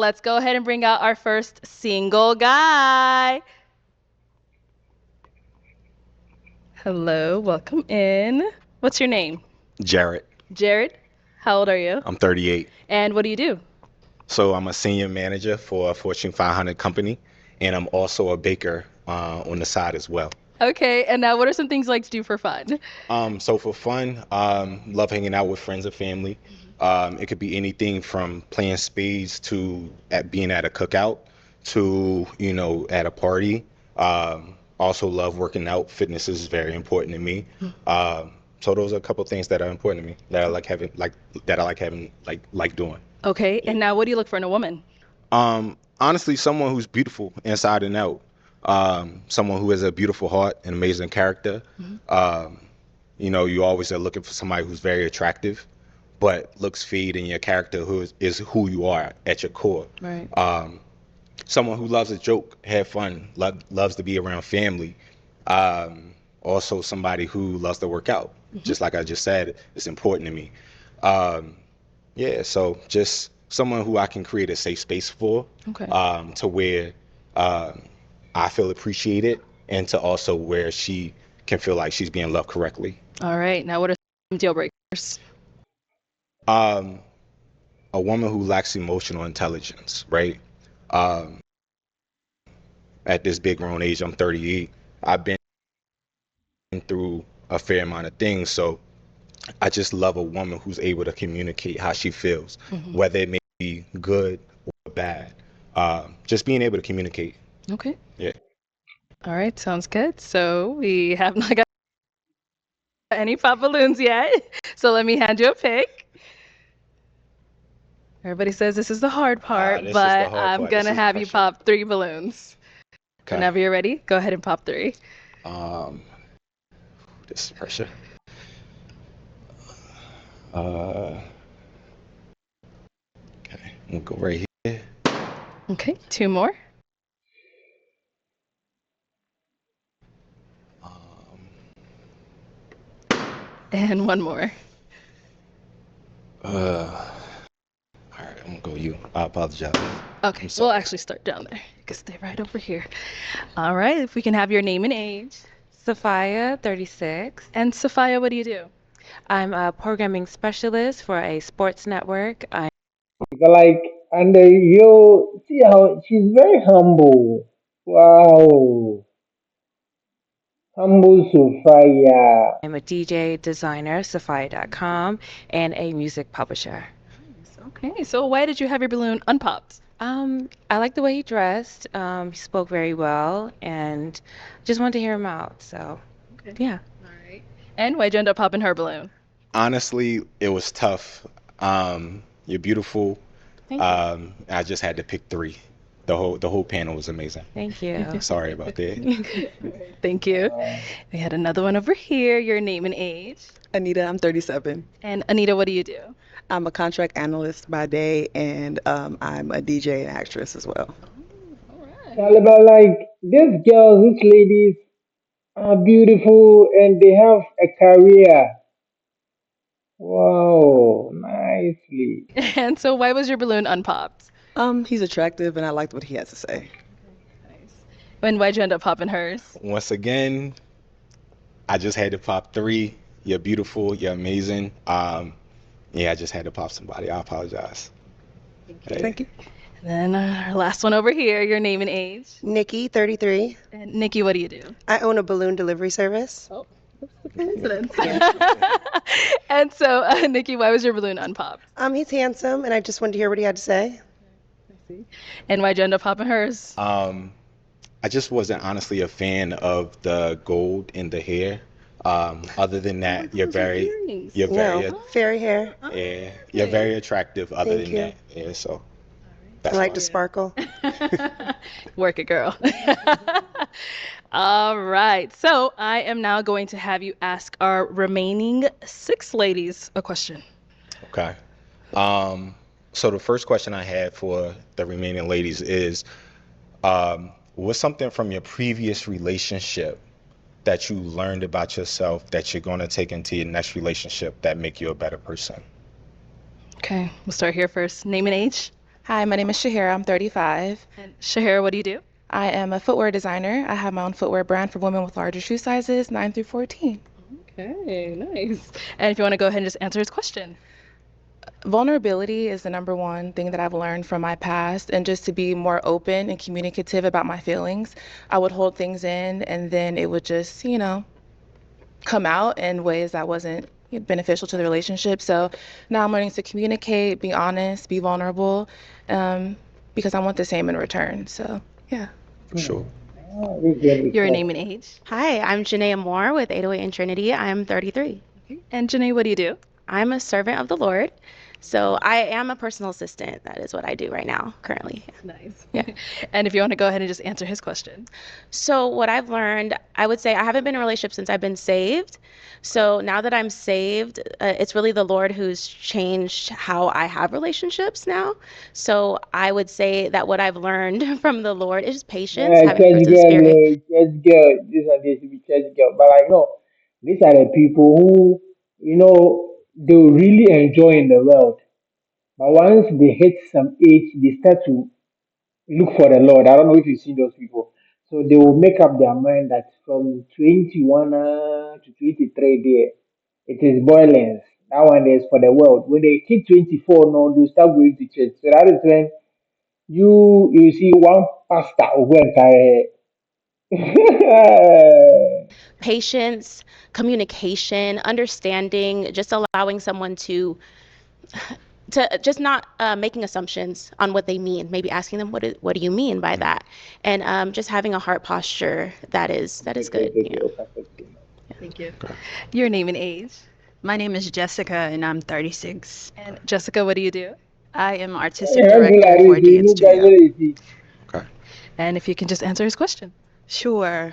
let's go ahead and bring out our first single guy. Hello, welcome in. What's your name? Jared. Jared. How old are you? I'm 38. And what do you do? So I'm a senior manager for a Fortune 500 company, and I'm also a baker on the side as well. Okay, and now what are some things you like to do for fun? So for fun, love hanging out with friends and family. It could be anything from playing spades to being at a cookout to, at a party. Also love working out. Fitness is very important to me. So those are a couple things that are important to me that I like having, like doing. Okay, and now what do you look for in a woman? Honestly, someone who's beautiful inside and out. Someone who has a beautiful heart and amazing character. Um, you always are looking for somebody who's very attractive, but looks feed in your character is who you are at your core. Right. Someone who loves a joke, have fun, loves to be around family. Also, somebody who loves to work out. Just like I just said, it's important to me. Um, yeah, so just someone who I can create a safe space for, Okay. to where um, I feel appreciated, and to also where she can feel like she's being loved correctly. All right, now what are some deal breakers? Um, a woman who lacks emotional intelligence, right? Um, at this big grown age, I'm 38. I've been through a fair amount of things, so I just love a woman who's able to communicate how she feels, whether it may be good or bad. Just being able to communicate. Okay. Yeah. All right, sounds good. So we have not got any pop balloons yet. So let me hand you a pick. Everybody says this is the hard part, This is the but hard I'm part. This gonna is have you pressure. pop 3 balloons. Okay. Whenever you're ready, go ahead and pop 3. Um, this is pressure. Uh, okay. I'm gonna go right here. Okay, 2 more. Um, And 1 more. all right. I'm gonna go you. I apologize. Okay, I'm we'll sorry. actually start down there. You can stay right over here. All right, if we can have your name and age. Sophia, 36. And Sophia, what do you do? I'm a programming specialist for a sports network. Like, and you see how she's very humble. Wow, humble Sophia. I'm a DJ, designer, Sophia.com, and a music publisher. Okay, so why did you have your balloon unpopped? I like the way he dressed. He spoke very well, and just wanted to hear him out. So, Okay. yeah. All right. And why'd you end up popping her balloon? Honestly, it was tough. You're beautiful. Thank you. I just had to pick 3. The whole panel was amazing. Thank you. Sorry about that. Thank you. We had another one over here. Your name and age. Anita, I'm 37. And Anita, what do you do? I'm a contract analyst by day, and I'm a DJ and actress as well. All right. Caliber, like these girls, these ladies are beautiful and they have a career. Wow, nicely. And so why was your balloon unpopped? He's attractive, and I liked what he has to say. Nice. And why'd you end up popping hers? Once again, I just had to pop 3. You're beautiful. You're amazing. Yeah, I just had to pop somebody. I apologize. Hey. Thank you. And then our last one over here. Your name and age. Nikki, 33. And Nikki, what do you do? I own a balloon delivery service. Oh, that's the coincidence. And so, Nikki, why was your balloon unpopped? He's handsome, and I just wanted to hear what he had to say. I see. And why'd you end up popping hers? I just wasn't honestly a fan of the gold in the hair. Other than that, you're Those are very, earrings. you're very, No, fairy hair. yeah, you're very attractive. Other Thank than you. that, yeah. So I that's like why. to sparkle. Work it, girl. All right. So I am now going to have you ask our remaining 6 ladies a question. Okay. So the first question I had for the remaining ladies is, what's something from your previous relationship that you learned about yourself that you're going to take into your next relationship that make you a better person? Okay, we'll start here first. Name and age. Hi, my name is Shahira. I'm 35. And Shahira, what do you do? I am a footwear designer. I have my own footwear brand for women with larger shoe sizes, 9 through 14. Okay, nice. And if you want to go ahead and just answer his question. Vulnerability is the number one thing that I've learned from my past, and just to be more open and communicative about my feelings. I would hold things in, and then it would just, come out in ways that wasn't beneficial to the relationship. So now I'm learning to communicate, be honest, be vulnerable, um, because I want the same in return. So, yeah. For sure. We get it. Your name and age. Hi, I'm Janaea Moore with 808 and Trinity. I'm 33. And Janae, what do you do? I'm a servant of the Lord. So I am a personal assistant. That is what I do right now, currently. Nice. Yeah. And if you want to go ahead and just answer his question. So what I've learned, I would say I haven't been in a relationship since I've been saved. So now that I'm saved, it's really the Lord who's changed how I have relationships now. So I would say that what I've learned from the Lord is patience, Yeah, having church fruits of the girl, Spirit. church girl. This one needs to be church girl. But I know these are the people who, they really enjoy in the world. But once they hit some age, they start to look for the Lord. I don't know if you see those people. So they will make up their mind that from 21 to 23 there, it is boiling. That one is for the world. When they hit 24, no, they start going to church. So that is when you see one pastor over entire. Patience, communication, understanding, just allowing someone to just not making assumptions on what they mean. Maybe asking them what do you mean by that, and just having a heart posture that is good. You know. Thank you. Your name and age. My name is Jessica and I'm 36. And Jessica, what do you do? I am artistic director for a dance studio. Okay. And if you can just answer his question. Sure.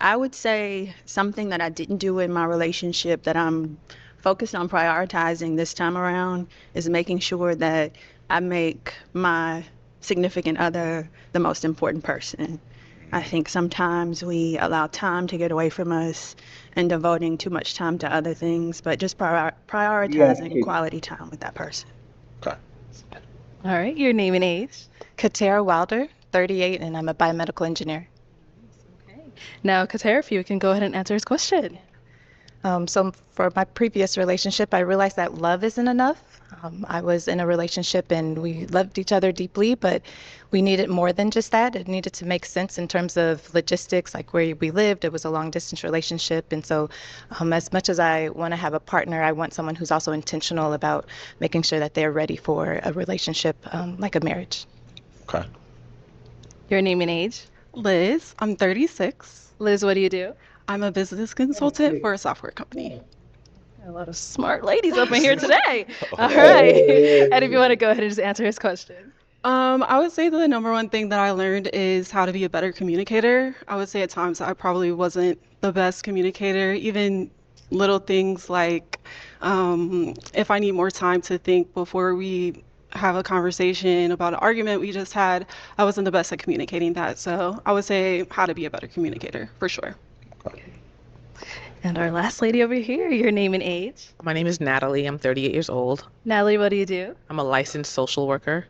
I would say something that I didn't do in my relationship that I'm focused on prioritizing this time around is making sure that I make my significant other the most important person. I think sometimes we allow time to get away from us and devoting too much time to other things, but just prioritizing quality time with that person. Okay. All right, your name and age. Katera Wilder, 38, and I'm a biomedical engineer. Okay. Now, Katara, if you can go ahead and answer his question. So for my previous relationship, I realized that love isn't enough. I was in a relationship and we loved each other deeply, but we needed more than just that. It needed to make sense in terms of logistics, like where we lived. It was a long distance relationship. And so as much as I want to have a partner, I want someone who's also intentional about making sure that they're ready for a relationship, like a marriage. Okay. Your name and age. Liz, I'm 36. Liz, what do you do? I'm a business consultant for a software company. A lot of smart ladies up in here today. All right. And if you want to go ahead and just answer his question. I would say the number one thing that I learned is how to be a better communicator. I would say at times I probably wasn't the best communicator, even little things like if I need more time to think before we have a conversation about an argument we just had, I wasn't the best at communicating that. So I would say how to be a better communicator for sure. And our last lady over here, your name and age. My name is Natalie. I'm 38 years old. Natalie, what do you do? I'm a licensed social worker.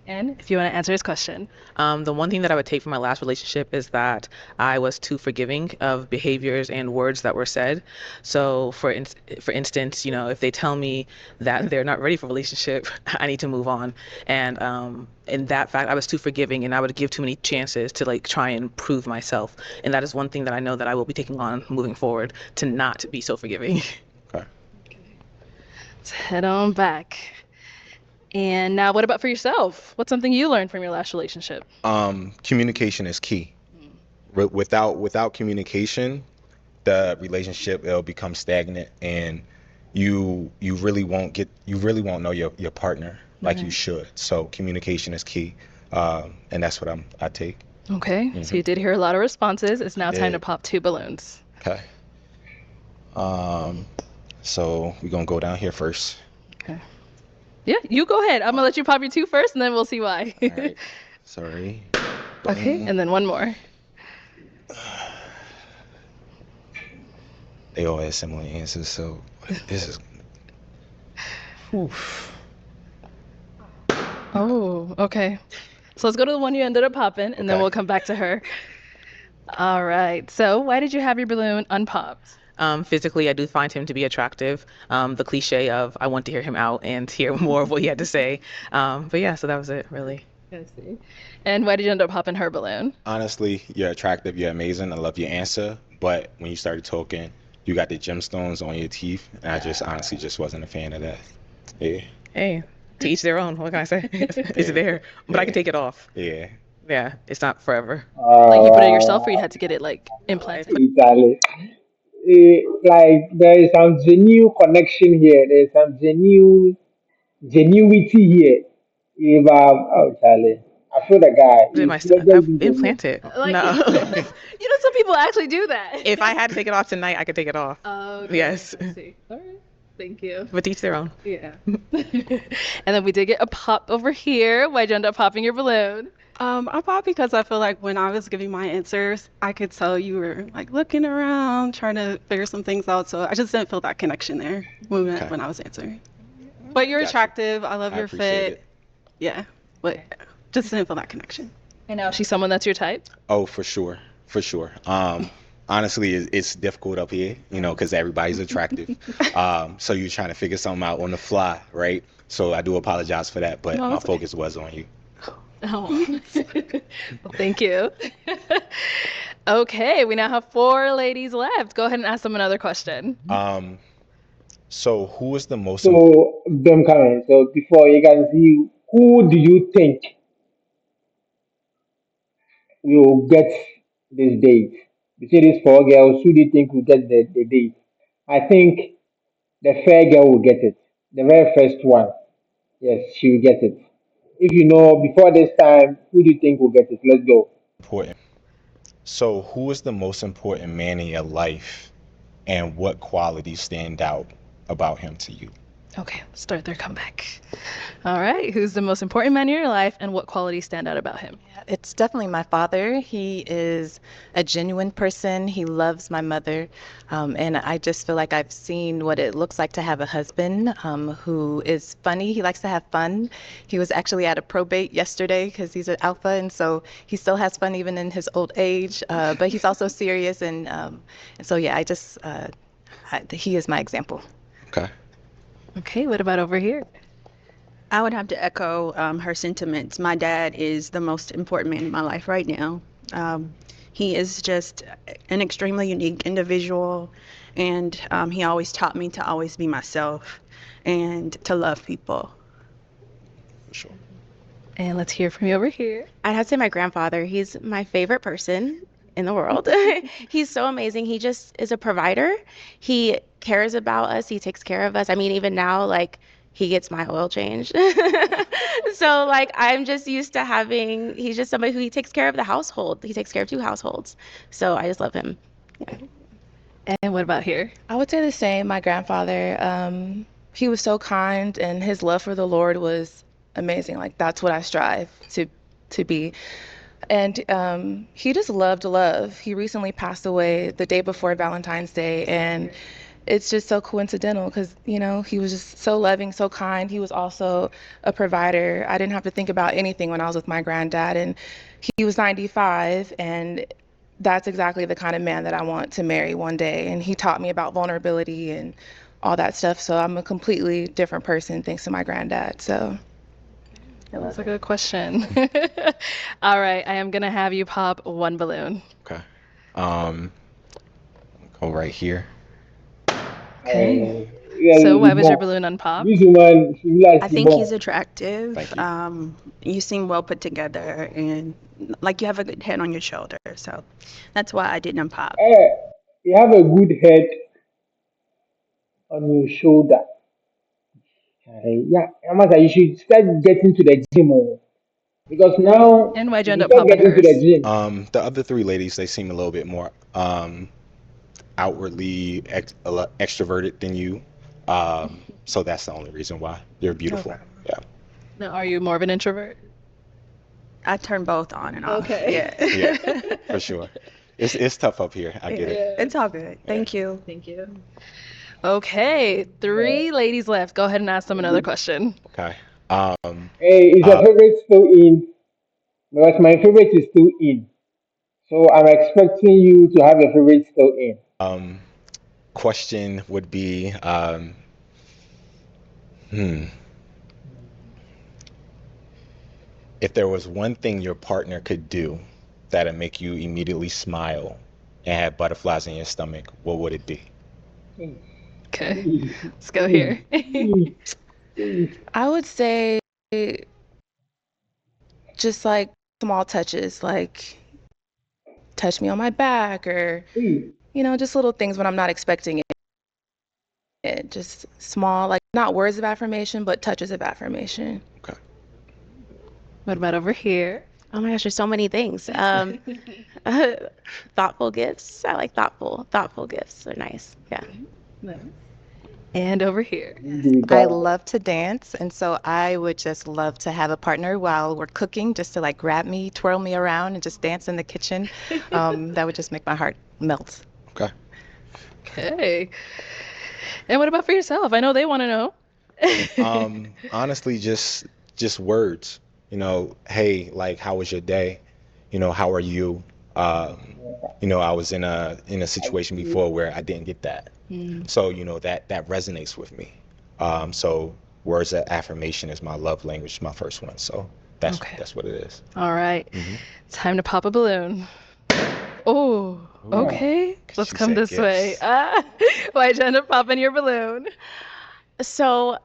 And if you want to answer his question. The one thing that I would take from my last relationship is that I was too forgiving of behaviors and words that were said. So for instance, if they tell me that they're not ready for a relationship, I need to move on. And in that fact, I was too forgiving and I would give too many chances to try and prove myself. And that is one thing that I know that I will be taking on moving forward, to not be so forgiving. Okay. Let's head on back. And now, what about for yourself? What's something you learned from your last relationship? Communication is key. Without communication, the relationship will become stagnant, and you really won't know your partner like you should. So communication is key, and that's what I take. Okay, so you did hear a lot of responses. It's now time to pop 2 balloons. Okay. So we're gonna go down here first. Okay. Yeah, you go ahead. I'm gonna let you pop your 2 first, and then we'll see why. All right. Sorry. Okay, and then one more. They all had similar answers, so this is. Oof. Oh, okay. So let's go to the one you ended up popping, and then Okay. we'll come back to her. All right. So why did you have your balloon unpopped? Physically, I do find him to be attractive. The cliche of I want to hear him out and hear more of what he had to say. But yeah, so that was it, really. I see. And why did you end up popping her balloon? Honestly, you're attractive, you're amazing. I love your answer. But when you started talking, you got the gemstones on your teeth, and I just honestly just wasn't a fan of that. Yeah. Hey, to each their own. What can I say? It's Yeah. there, but I can Yeah. take it off. Yeah. Yeah, it's not forever. Like you put it yourself, or you had to get it like implanted? Italy. Like there is some genuine connection here. There is some genuity here. If oh Charlie, I feel the guy. Did If my you just do the implant it? Like, No. you know, some people actually do that. If I had to take it off tonight, I could take it off. Okay, Yes. I see. All right. Thank you. But each their own. Yeah. And then we did get a pop over here. Why'd you end up popping your balloon? I popped because I feel like when I was giving my answers, I could tell you were like looking around, trying to figure some things out. So I just didn't feel that connection there Okay. when I was answering. But you're Gotcha. attractive. I love I your appreciate fit. it. Yeah, but just didn't feel that connection. And now she's someone that's your type? Oh, for sure. For sure. Honestly, it's difficult up here, you know, because everybody's attractive. So you're trying to figure something out on the fly, right? So I do apologize for that, but No, my it's okay. focus was on you. Oh. Well, thank you. Okay, we now have 4 ladies left. Go ahead and ask them another question. So who is the most So them coming. So before you can see, who do you think will get this date? Between these 4 girls, who do you think will get the date? I think the fair girl will get it. The very first one. Yes, she will get it. If you know before this time, who do you think will get it? Let's go. important? So who is the most important man in your life, and what qualities stand out about him to you? Okay, start their comeback. All right, who's the most important man in your life, and what qualities stand out about him? Yeah, it's definitely my father. He is a genuine person. He loves my mother. And I just feel like I've seen what it looks like to have a husband who is funny. He likes to have fun. He was actually at a probate yesterday because he's an alpha. And so he still has fun even in his old age. But he's also serious. And so, yeah, he is my example. Okay. Okay, what about over here? I would have to echo her sentiments. My dad is the most important man in my life right now. He is just an extremely unique individual, and he always taught me to always be myself and to love people. For sure. And let's hear from you over here. I'd have to say my grandfather. He's my favorite person in the world. He's so amazing. He just is a provider. He cares about us. He takes care of us. I mean, even now, like, he gets my oil changed. So, like, I'm just used to he's just somebody who he takes care of the household. He takes care of 2 households. So I just love him. Yeah. And what about here? I would say the same. My grandfather, he was so kind, and his love for the Lord was amazing. Like that's what I strive to be. And he just loved love. He recently passed away the day before Valentine's Day, and it's just so coincidental because he was just so loving, so kind. He was also a provider. I didn't have to think about anything when I was with my granddad, and he was 95, and that's exactly the kind of man that I want to marry one day. And he taught me about vulnerability and all that stuff. So I'm a completely different person thanks to my granddad. So That's a good question. All right, I am gonna have you pop 1 balloon. Okay. Go right here. Okay. Yeah, So why was your bon. balloon unpopped? This woman, she like I think bon. he's attractive. Thank you. You seem well put together, and like you have a good head on your shoulder. So that's why I didn't pop. You have a good head on your shoulder. Yeah, Amasa, you should start getting to the gym because now And why'd you if end you up start popping getting to the hers? gym, The other 3 ladies, they seem a little bit more outwardly extroverted than you. So that's the only reason why. They're beautiful. Okay. Yeah. Now, are you more of an introvert? I turn both on and off. Okay. Yeah. Yeah, for sure. It's tough up here. I get it. It's all good. Thank you. Thank you. Okay, 3 ladies left. Go ahead and ask them another question. Okay. Um, Hey, is your uh, favorite still in? Because my favorite is still in. So I'm expecting you to have your favorite still in. um, question would be, hmm, if there was one thing your partner could do that'd make you immediately smile and have butterflies in your stomach, what would it be? Okay, Please, let's go please, here. please, please, I would say just like small touches, like touch me on my back or, please. just little things when I'm not expecting it. Just small, like not words of affirmation, but touches of affirmation. Okay. What about over here? Oh my gosh, there's so many things. Thoughtful gifts. I like thoughtful gifts. They're nice. Yeah. Nice. And over here. I love to dance, and so I would just love to have a partner while we're cooking, just to like grab me, twirl me around, and just dance in the kitchen. That would just make my heart melt. Okay. Okay. And what about for yourself? I know they want to know. Honestly, just words. Hey, like, how was your day? How are you? I was in a situation before where I didn't get that. So, that resonates with me. So words of affirmation is my love language, my first one. So that's Okay. that's what it is. All right. Mm-hmm. Time to pop a balloon. Oh, okay. Let's She come said this way. gifts. Why'd you end up popping your balloon? So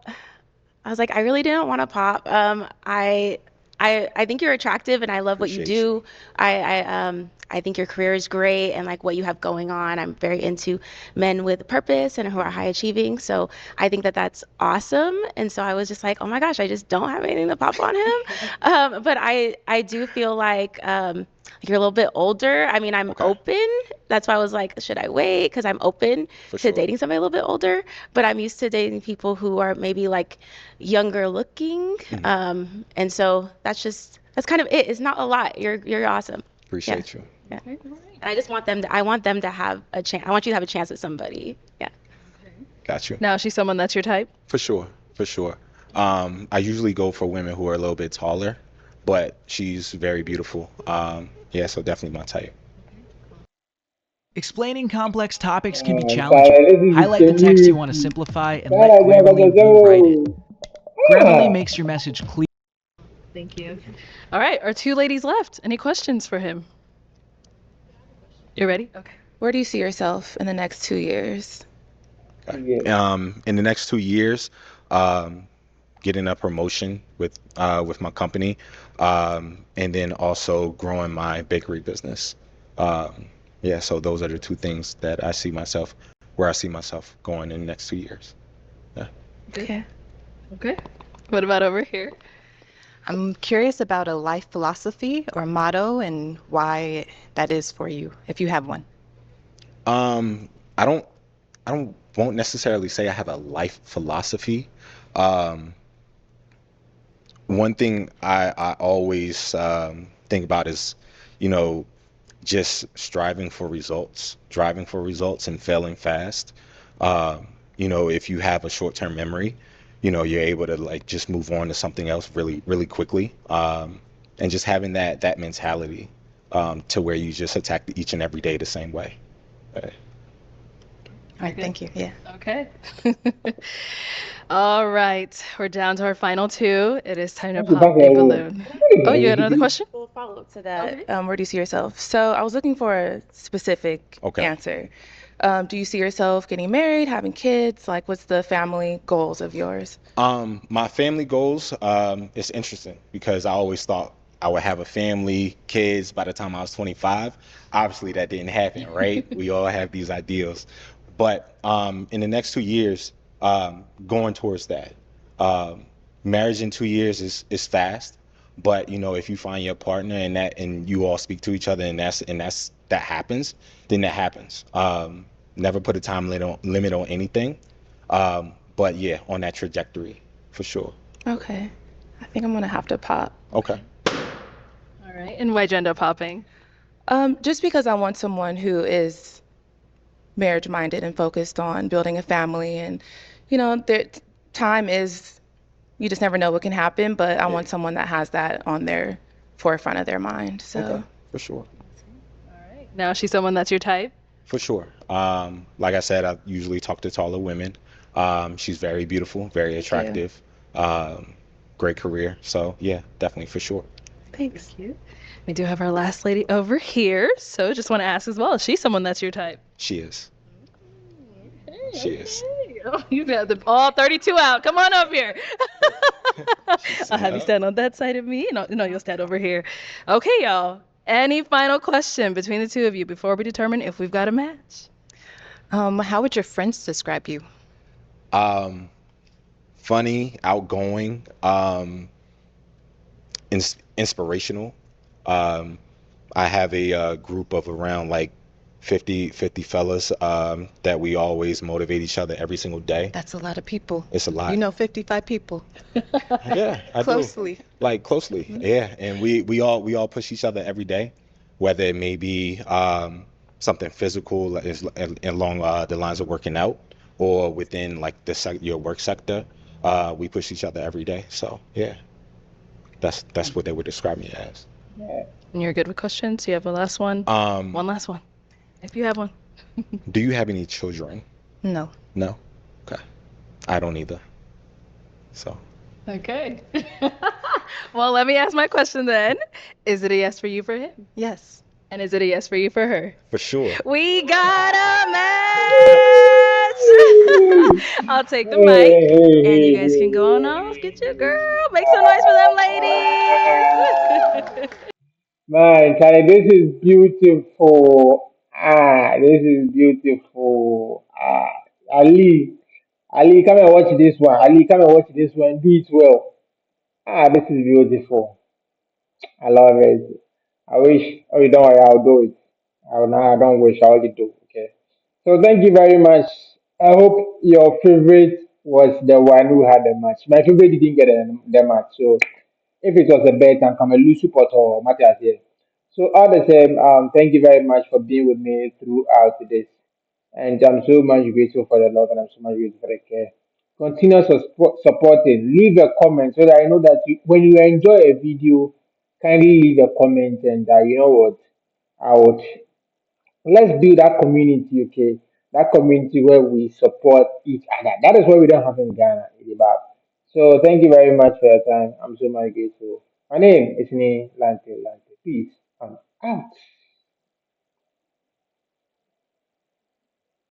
I was like, I really didn't want to pop. I think you're attractive and I love what you Appreciate you. do. I think your career is great and like what you have going on. I'm very into men with purpose and who are high achieving. So I think that that's awesome. And so I was just like, oh my gosh, I just don't have anything to pop on him. But I do feel like you're a little bit older. I mean, I'm Okay. open. That's why I was like, should I wait? Because I'm open For to sure. dating somebody a little bit older. But I'm used to dating people who are maybe like younger looking. And so that's kind of it. It's not a lot. You're awesome. Appreciate you. Yeah. And I just want I want them to have a chance. I want you to have a chance with somebody. Yeah. Got you. Now she's someone that's your type? For sure. For sure. I usually go for women who are a little bit taller, but she's very beautiful. Yeah, so definitely my type. Explaining complex topics can be Sarah, challenging. this is Highlight the text you want to genuine. simplify and let Sarah, Grammarly rewrite it. Grammarly Ah, makes your message clear. Thank you. All right, our two ladies left. Any questions for him? You ready? Okay. Where do you see yourself in the next 2 years? yeah. In the next 2 years, getting a promotion with my company, and then also growing my bakery business. Yeah, so those are the two things that I see myself, where I see myself going in the next 2 years. Yeah. Okay. Okay. What about over here? I'm curious about a life philosophy or motto and why that is for you, if you have one. Um, I don't, won't necessarily say I have a life philosophy. Um, One thing I always think about is, you know, just striving for results, driving for results and failing fast. If you have a short-term memory, you're able to like just move on to something else really, really quickly. And just having that mentality, to where you just attack each and every day the same way. All right, thank you. Yeah. Okay. All right, we're down to our final two. It is time to Thank you, pop Pastor. a balloon. Oh, you had another question? Well, follow up to that. Where do you see yourself? So I was looking for a specific Okay. answer. Do you see yourself getting married, having kids? Like, what's the family goals of yours? My family goals, it's interesting because I always thought I would have a family, kids by the time I was 25. Obviously, that didn't happen, right? We all have these ideals. But in the next 2 years, going towards that. Marriage in 2 years is fast, but if you find your partner and you all speak to each other and that happens, then that happens. Never put a time limit on anything. But yeah, on that trajectory, for sure. Okay. I think I'm gonna have to pop. Okay. All right, and why'd you end up popping? Just because I want someone who is marriage minded and focused on building a family and, their time is you just never know what can happen, but I want someone that has that on their forefront of their mind. So Okay, for sure. Now she's someone that's your type. For sure. Like I said, I usually talk to taller women. She's very beautiful, very attractive. Great career. So yeah, definitely for sure. Thanks. You. We do have our last lady over here, so just want to ask as well, is she someone that's your type? She is. She is. Oh, you got all 32 out. Come on up here. I'll have you up. stand on that side of me. No, you'll stand over here. Okay, y'all. Any final question between the two of you before we determine if we've got a match? how would your friends describe you? Funny, outgoing, inspirational. Um, I have a group of around like 50 fellas that we always motivate each other every single day. That's a lot of people. It's a lot. You know 55 people. Yeah, I do. Closely. Like closely. Yeah, and we all push each other every day, whether it may be something physical like along the lines of working out or within like your work sector. We push each other every day. So yeah, that's what they would describe me as. And you're good with questions? You have a last one? One last one. If you have one. Do you have any children? No. No? Okay. I don't either. So. Okay. Well, let me ask my question then. Is it a yes for you for him? Yes. And is it a yes for you for her? For sure. We got a match! I'll take the mic, and you guys can go on off. Get your girl. Make some noise for them ladies. Man, Charlie, this is beautiful. This is beautiful. Ali, come and watch this one. Ali, come and watch this one. Do it well. This is beautiful. I love it. I wish. Oh, you don't worry. I'll do it. I don't wish. I'll do. Okay. So thank you very much. I hope your favorite was the one who had the match. My favorite didn't get the match. So if it was a bet, I'm coming lose support or Matthias here. So all the same, thank you very much for being with me throughout this. And I'm so much grateful for the love and I'm so much grateful for the care. Continue supporting. Leave a comment so that I know that when you enjoy a video, kindly leave a comment and you know what? I would let's build that community, okay? That community where we support each other. That is what we don't have in Ghana. About. So thank you very much for your time. I'm so much grateful. My name is Lante Lante. Peace. I'm out.